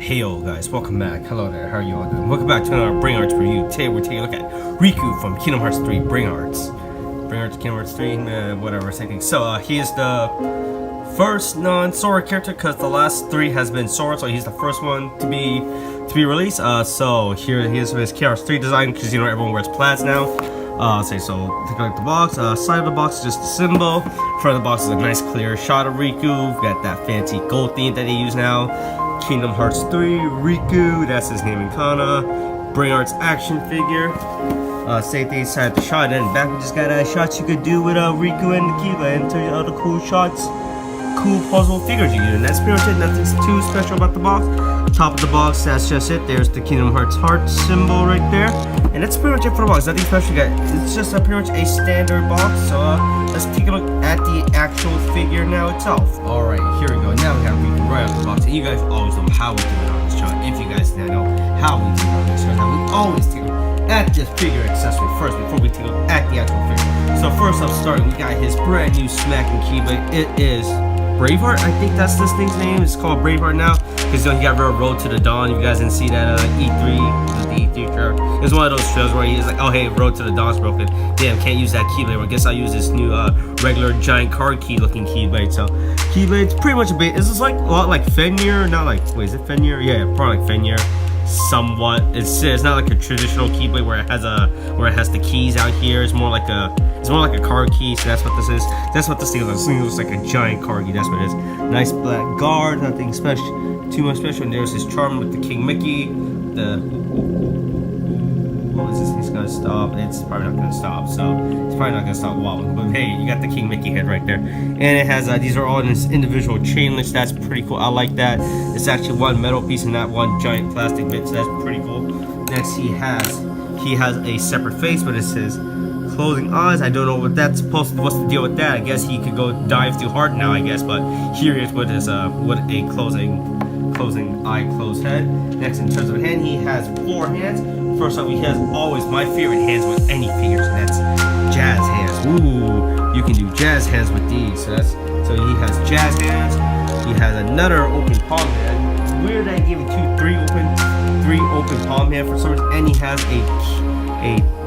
Heyo guys, welcome back. Hello there, how are you all doing? Welcome back to another Bring Arts review. Today we're taking a look at Riku from Kingdom Hearts 3 Bring Arts. Kingdom Hearts 3, whatever, same thing. So he is the first non-Sora character because the last three has been Sora, so he's the first one to be released. So here he is with his Kingdom Hearts 3 design because you know everyone wears plaids now. So take a look at the box. Side of the box is just a symbol. Front of the box is a nice clear shot of Riku. We've got that fancy gold theme that they use now. Kingdom Hearts 3, Riku, that's his name in Kana. Bring Arts action figure. Same thing inside the shot, and back we just got shots you could do with Riku and the Keyblade and tell you other cool shots, cool puzzle figures you can do. And that's pretty much it, nothing too special about the box. Top of the box, that's just it. There's the Kingdom Hearts heart symbol right there. And that's pretty much it for the box, nothing special guys. It's just pretty much a standard box. So let's take a look at the actual figure now itself. Alright, here we go. Now we have Riku right out of the box. And you guys always know how we do it on this channel. If you guys didn't know how we do it on this channel, we always take a look at this figure accessory first before we take a look at the actual figure. So first up starting, we got his brand new smacking keyblade. It is Braveheart, I think that's this thing's name. It's called Braveheart now because you know he got Road to the Dawn. You guys didn't see that E3, the E3 trailer. It was one of those shows where he's like, oh hey, Road to the Dawn's broken. Damn, can't use that keyblade. Well, I guess I'll use this new regular giant card key looking keyblade. So keyblade's pretty much a bit. This is like a lot like Fenrir, not like wait, is it Fenrir? Yeah, probably like Fenrir. Somewhat. It's not like a traditional keyblade where it has the keys out here. It's more like a card key. So that's what this is. That's what this thing is. This thing looks like a giant card key. That's what it is. Nice black guard. Nothing special. Too much special. And there's his charm with the King Mickey. What is this thing's gonna stop? It's probably not gonna stop. So it's probably not gonna stop wobbling. But hey, you got the King Mickey head right there. And it has these are all in this individual chain links. That's pretty cool. I like that. It's actually one metal piece and not one giant plastic bit. So that's pretty cool. Next he has a separate face, but it says closing eyes. I don't know what that's supposed to. What's the deal with that? I guess he could go dive through heart now. I guess, but here is what is what a closing eye, closed head. Next, in terms of hand, he has 4 hands. First off, he has always my favorite hands with any figures, and that's jazz hands. Ooh, you can do jazz hands with these. So he has jazz hands. He has another open palm hand. Weird that he gave him three open palm hand for some reason, and he has a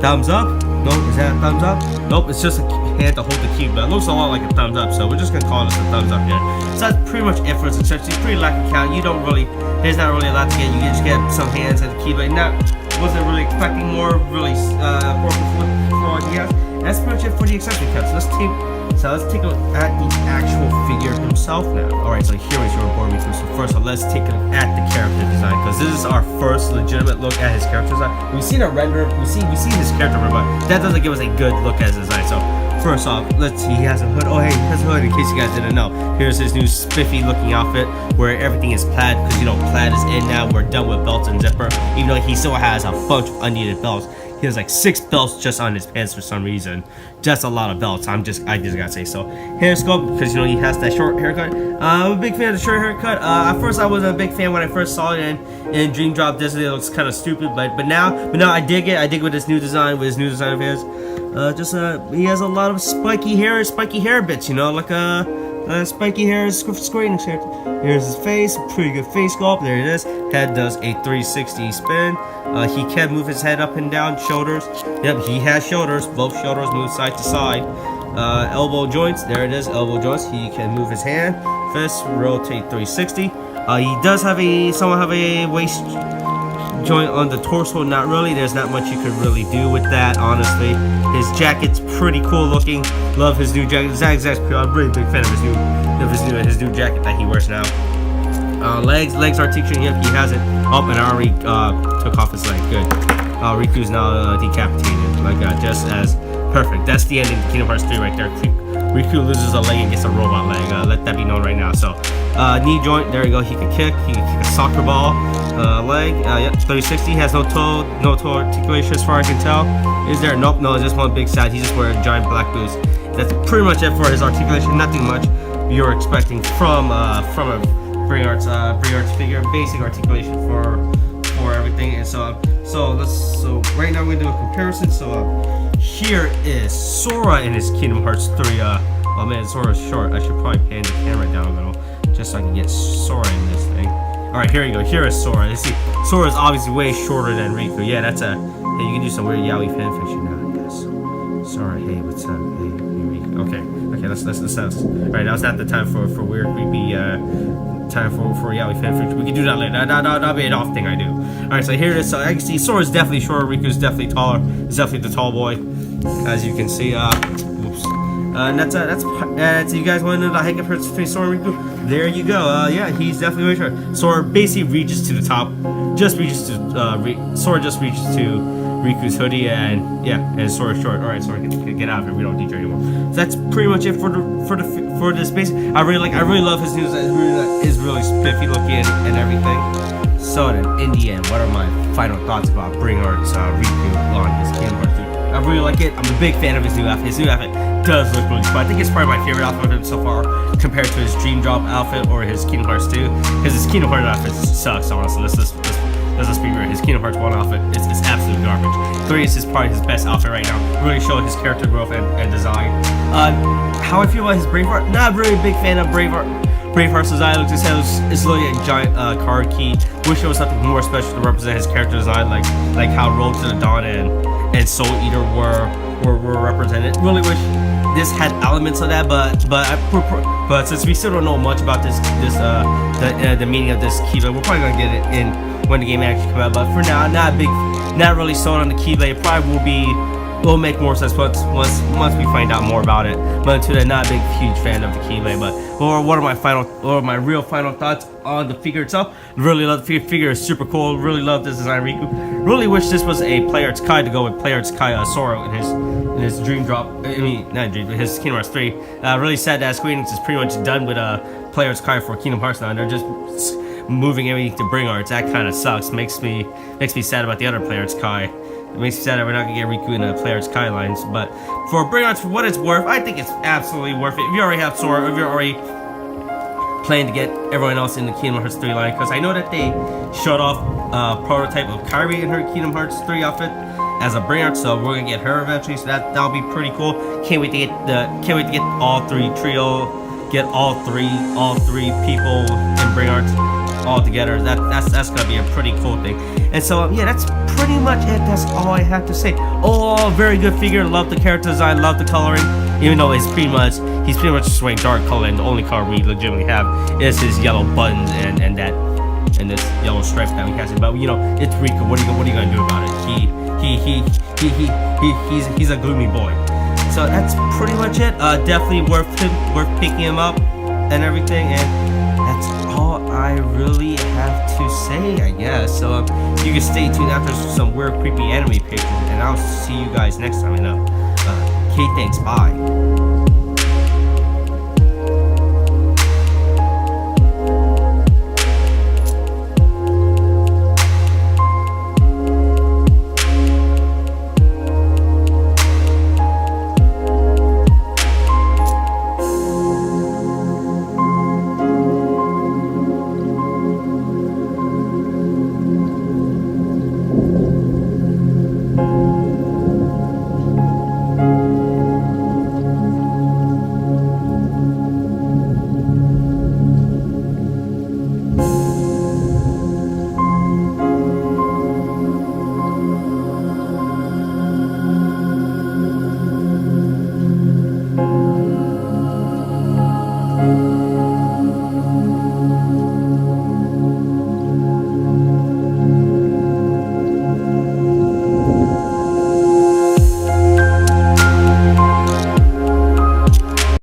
thumbs up. No, is that a thumbs up? Nope, it's just a hand to hold the key, but it looks a lot like a thumbs up, so we're just gonna call this a thumbs up hand. So that's pretty much it for its accessories. Pretty lacking count. There's not really a lot to get. You just get some hands and the keyblade. Wasn't really expecting more really for what he has. That's pretty much it for the accessory count. So let's take a look at the actual figure himself now. Alright, so here is your board me through. So first of all, let's take a look at the character design, because this is our first legitimate look at his character design. We've seen a render, we see his character render, but that doesn't give us a good look at his design. So first off, let's see, he has a hood. Oh hey, he has a hood in case you guys didn't know. Here's his new spiffy looking outfit where everything is plaid, because you know plaid is in now. We're done with belts and zipper, even though he still has a bunch of unneeded belts. He has like 6 belts just on his pants for some reason. Just a lot of belts. I just gotta say so. Hair sculpt, because you know he has that short haircut. I'm a big fan of the short haircut. At first I wasn't a big fan when I first saw it in Dream Drop Disney. It looks kind of stupid, but now I dig it. I dig with his new design, of his. He has a lot of spiky hair bits. You know, like spiky hair screening shirt. Here's his face, pretty good face sculpt. There it is. Head does a 360 spin. He can move his head up and down. Shoulders. Yep, he has shoulders. Both shoulders move side to side. Elbow joints. There it is. Elbow joints. He can move his hand. Fist rotate 360. He does have somewhat have a waist joint on the torso. Not really. There's not much you could really do with that, honestly. His jacket's pretty cool looking. Love his new jacket. Zach's I'm a really big fan of his new jacket that he wears now. Legs Articulation. Yep, he has it. Oh, and I already took off his leg. Good. Riku's now decapitated. Like just as perfect. That's the ending of Kingdom Hearts 3 right there. Riku loses a leg and gets a robot leg. Let that be known right now. So knee joint. There you go. He can kick. He can kick a soccer ball. Leg. Yep. 360. Has no toe articulation as far as I can tell. Is there? Nope. No. It's just one big side. He just wears giant black boots. That's pretty much it for his articulation. Nothing much you're expecting from a Bring Arts figure. Basic articulation for everything. And so right now we're gonna do a comparison. So here is Sora in his Kingdom Hearts 3. Oh man, Sora's short. I should probably pan the camera down a little just so I can get Sora in this thing. All right, here you go. Here is Sora. You see, Sora is obviously way shorter than Riku. Yeah, that's a. Hey, you can do some weird yaoi fanfiction now, I guess. Sora, hey, what's up? Hey, Riku. Okay, let's. All right, now's not the time for weird, creepy. Time for yaoi fanfiction. We can do that later. That'll be an off thing I do. All right, so here it is. So I can see Sora's definitely shorter. Riku's definitely taller. He's definitely the tall boy, as you can see. Oops. And that's you guys want to know the height difference between Sora and Riku? There you go. Yeah, he's definitely way short. Sora basically reaches to the top, just reaches to Sora just reaches to Riku's hoodie, and yeah, and Sora's short. All right, Sora, get out of here. We don't need you anymore. So that's pretty much it for this base. I really love his news. It's really spiffy looking and everything. So then, in the end, what are my final thoughts about Bring Art's Riku on his Kingdom Hearts 3? I really like it. I'm a big fan of his new outfit. His new outfit does look really cool. I think it's probably my favorite outfit of him so far, compared to his Dream Drop outfit or his Kingdom Hearts 2. Because his Kingdom Hearts outfit sucks, honestly. Let's just be real. His Kingdom Hearts 1 outfit is absolute garbage. 3 is probably his best outfit right now. Really showing his character growth and design. How I feel about his Braveheart? Not really a big fan of Braveheart's design. Looks his head is literally a giant card key. Wish there was something more special to represent his character design, like how Road to the Dawn and Soul Eater were represented. Really wish this had elements of that, but since we still don't know much about the meaning of this keyblade, we're probably gonna get it in when the game actually comes out. But for now, not really sold on the keyblade. It probably will make more sense once we find out more about it. But until then, not a huge fan of the keyblade. But what are my real final thoughts on the figure itself? Really love the figure. It's super cool. Really love this design, Riku. Really wish this was a Player's Kai to go with Player's Kai Sora in his Dream Drop. I mean, not Dream, but his Kingdom Hearts 3. Really sad that Square Enix is pretty much done with Player's Kai for Kingdom Hearts now. And they're just moving everything to Bring Arts. That kind of sucks. Makes me sad about the other Player's Kai. It makes me sad that we're not gonna get Riku in the Player's Kai lines, but for Bring Arts, for what it's worth, I think it's absolutely worth it. If you already have Sora, if you're already planning to get everyone else in the Kingdom Hearts 3 line, because I know that they showed off a prototype of Kairi in her Kingdom Hearts 3 outfit as a Bring Arts, so we're gonna get her eventually. So that'll be pretty cool. Can't wait to get all three trio, get all three people in Bring Arts all together. That's gonna be a pretty cool thing. And so yeah, that's pretty much it. That's all I have to say. Oh, very good figure. Love the character design. Love the coloring. Even though he's pretty much just wearing dark color, and the only color we legitimately have is his yellow buttons and this yellow stripe that we have. But you know, it's Riku. What are you gonna do about it? He's a gloomy boy. So that's pretty much it. Definitely worth picking him up and everything. And that's all I really have to say, I guess. So you can stay tuned after some weird, creepy anime pictures, and I'll see you guys next time. Okay, thanks. Bye.